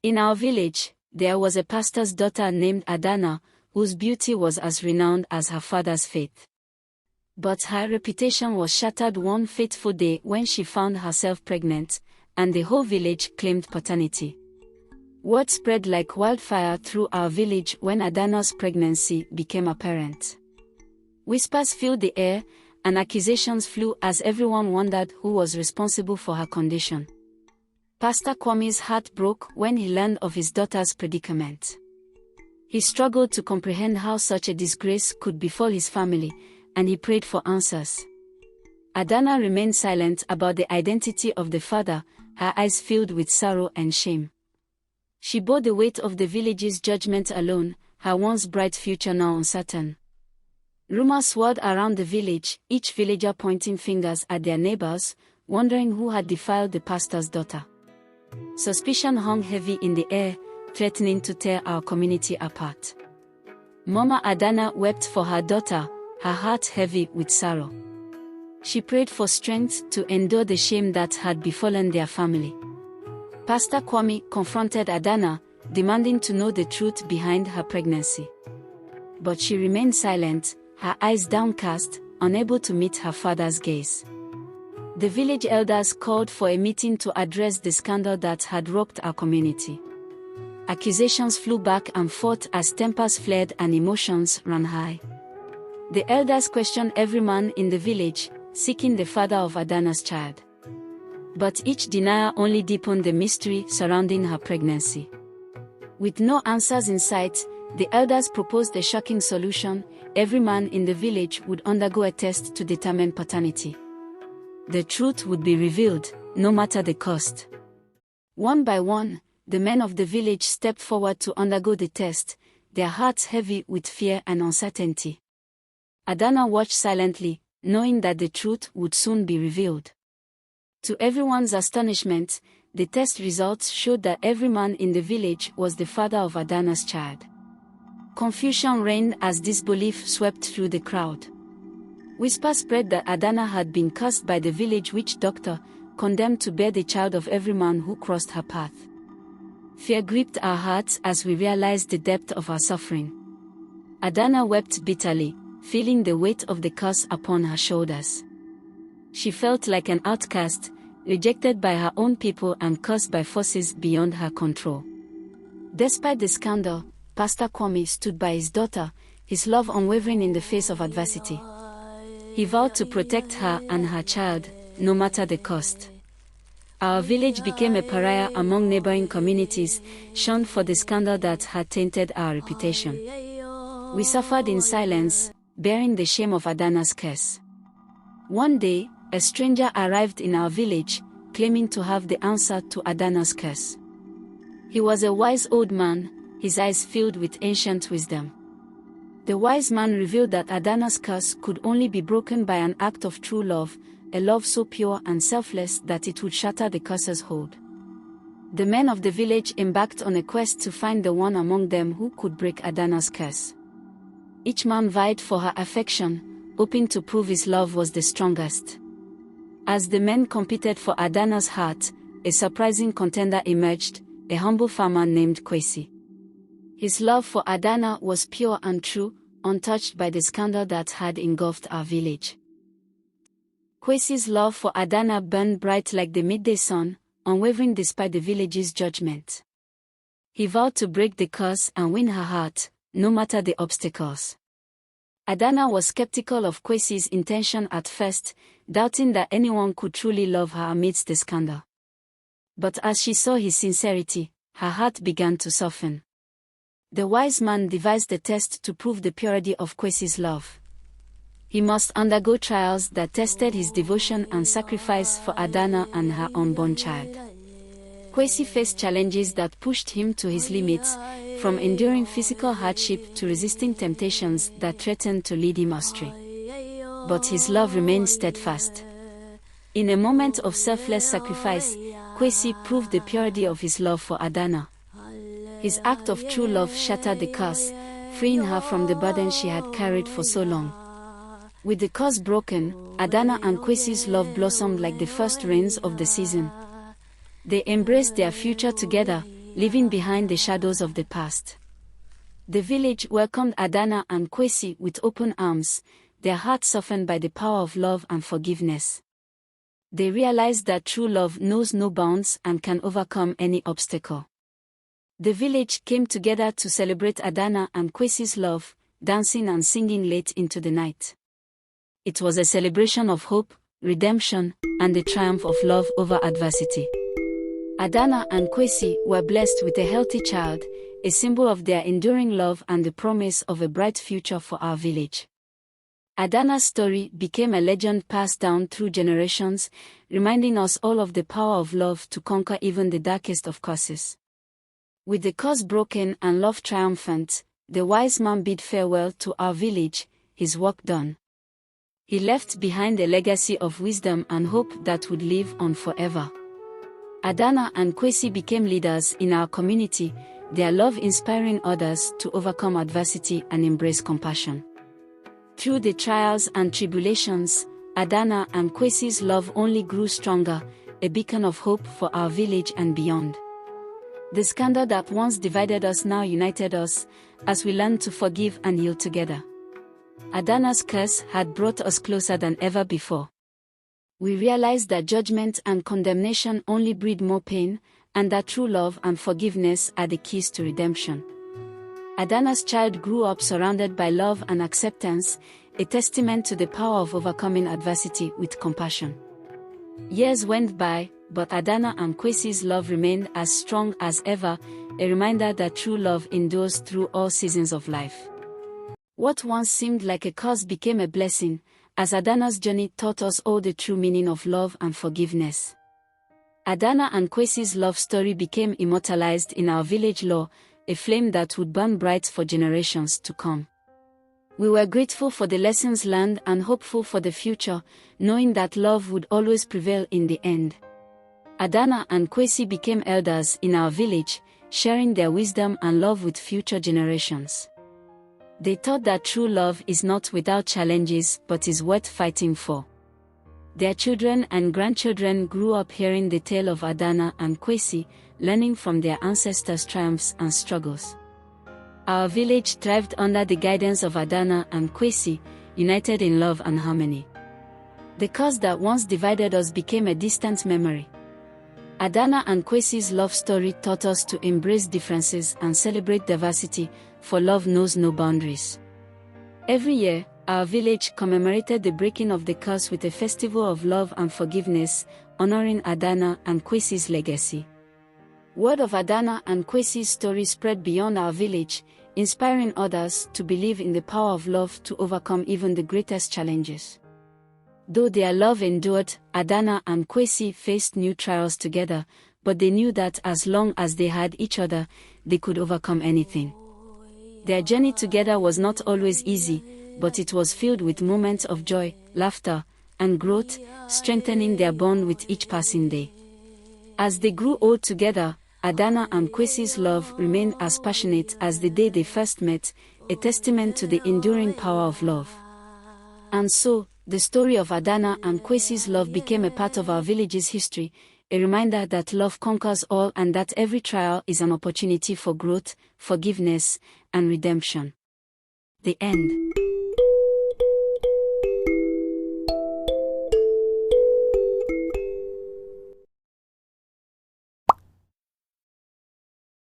In our village, there was a pastor's daughter named Adanna, whose beauty was as renowned as her father's faith. But her reputation was shattered one fateful day when she found herself pregnant, and the whole village claimed paternity. Word spread like wildfire through our village when Adanna's pregnancy became apparent. Whispers filled the air, and accusations flew as everyone wondered who was responsible for her condition. Pastor Kwame's heart broke when he learned of his daughter's predicament. He struggled to comprehend how such a disgrace could befall his family, and he prayed for answers. Adanna remained silent about the identity of the father, her eyes filled with sorrow and shame. She bore the weight of the village's judgment alone, her once bright future now uncertain. Rumors swirled around the village, each villager pointing fingers at their neighbors, wondering who had defiled the pastor's daughter. Suspicion hung heavy in the air, threatening to tear our community apart. Mama Adanna wept for her daughter, her heart heavy with sorrow. She prayed for strength to endure the shame that had befallen their family. Pastor Kwame confronted Adanna, demanding to know the truth behind her pregnancy. But she remained silent, her eyes downcast, unable to meet her father's gaze. The village elders called for a meeting to address the scandal that had rocked our community. Accusations flew back and forth as tempers flared and emotions ran high. The elders questioned every man in the village, seeking the father of Adanna's child. But each denial only deepened the mystery surrounding her pregnancy. With no answers in sight, the elders proposed a shocking solution: every man in the village would undergo a test to determine paternity. The truth would be revealed, no matter the cost. One by one, the men of the village stepped forward to undergo the test, their hearts heavy with fear and uncertainty. Adanna watched silently, knowing that the truth would soon be revealed. To everyone's astonishment, the test results showed that every man in the village was the father of Adanna's child. Confusion reigned as disbelief swept through the crowd. Whispers spread that Adanna had been cursed by the village witch doctor, condemned to bear the child of every man who crossed her path. Fear gripped our hearts as we realized the depth of our suffering. Adanna wept bitterly, feeling the weight of the curse upon her shoulders. She felt like an outcast, rejected by her own people and cursed by forces beyond her control. Despite the scandal, Pastor Kwame stood by his daughter, his love unwavering in the face of adversity. He vowed to protect her and her child, no matter the cost. Our village became a pariah among neighboring communities, shunned for the scandal that had tainted our reputation. We suffered in silence, bearing the shame of Adanna's curse. One day, a stranger arrived in our village, claiming to have the answer to Adanna's curse. He was a wise old man, his eyes filled with ancient wisdom. The wise man revealed that Adanna's curse could only be broken by an act of true love, a love so pure and selfless that it would shatter the curse's hold. The men of the village embarked on a quest to find the one among them who could break Adanna's curse. Each man vied for her affection, hoping to prove his love was the strongest. As the men competed for Adanna's heart, a surprising contender emerged, a humble farmer named Kwesi. His love for Adanna was pure and true, untouched by the scandal that had engulfed our village. Kwesi's love for Adanna burned bright like the midday sun, unwavering despite the village's judgment. He vowed to break the curse and win her heart, no matter the obstacles. Adanna was skeptical of Kwesi's intention at first, doubting that anyone could truly love her amidst the scandal. But as she saw his sincerity, her heart began to soften. The wise man devised a test to prove the purity of Kwesi's love. He must undergo trials that tested his devotion and sacrifice for Adanna and her unborn child. Kwesi faced challenges that pushed him to his limits, from enduring physical hardship to resisting temptations that threatened to lead him astray. But his love remained steadfast. In a moment of selfless sacrifice, Kwesi proved the purity of his love for Adanna. His act of true love shattered the curse, freeing her from the burden she had carried for so long. With the curse broken, Adanna and Kwesi's love blossomed like the first rains of the season. They embraced their future together, leaving behind the shadows of the past. The village welcomed Adanna and Kwesi with open arms, their hearts softened by the power of love and forgiveness. They realized that true love knows no bounds and can overcome any obstacle. The village came together to celebrate Adanna and Kwesi's love, dancing and singing late into the night. It was a celebration of hope, redemption, and the triumph of love over adversity. Adanna and Kwesi were blessed with a healthy child, a symbol of their enduring love and the promise of a bright future for our village. Adanna's story became a legend passed down through generations, reminding us all of the power of love to conquer even the darkest of curses. With the curse broken and love triumphant, the wise man bid farewell to our village, his work done. He left behind a legacy of wisdom and hope that would live on forever. Adanna and Kwesi became leaders in our community, their love inspiring others to overcome adversity and embrace compassion. Through the trials and tribulations, Adanna and Kwesi's love only grew stronger, a beacon of hope for our village and beyond. The scandal that once divided us now united us, as we learned to forgive and heal together. Adanna's curse had brought us closer than ever before. We realized that judgment and condemnation only breed more pain, and that true love and forgiveness are the keys to redemption. Adanna's child grew up surrounded by love and acceptance, a testament to the power of overcoming adversity with compassion. Years went by, but Adanna and Kwesi's love remained as strong as ever, a reminder that true love endures through all seasons of life. What once seemed like a curse became a blessing, as Adanna's journey taught us all the true meaning of love and forgiveness. Adanna and Kwesi's love story became immortalized in our village lore, a flame that would burn bright for generations to come. We were grateful for the lessons learned and hopeful for the future, knowing that love would always prevail in the end. Adanna and Kwesi became elders in our village, sharing their wisdom and love with future generations. They taught that true love is not without challenges but is worth fighting for. Their children and grandchildren grew up hearing the tale of Adanna and Kwesi, learning from their ancestors' triumphs and struggles. Our village thrived under the guidance of Adanna and Kwesi, united in love and harmony. The curse that once divided us became a distant memory. Adanna and Kwesi's love story taught us to embrace differences and celebrate diversity, for love knows no boundaries. Every year, our village commemorated the breaking of the curse with a festival of love and forgiveness, honoring Adanna and Kwesi's legacy. Word of Adanna and Kwesi's story spread beyond our village, inspiring others to believe in the power of love to overcome even the greatest challenges. Though their love endured, Adanna and Kwesi faced new trials together, but they knew that as long as they had each other, they could overcome anything. Their journey together was not always easy, but it was filled with moments of joy, laughter, and growth, strengthening their bond with each passing day. As they grew old together, Adanna and Kwesi's love remained as passionate as the day they first met, a testament to the enduring power of love. And so, the story of Adanna and Kwesi's love became a part of our village's history, a reminder that love conquers all and that every trial is an opportunity for growth, forgiveness, and redemption. The end.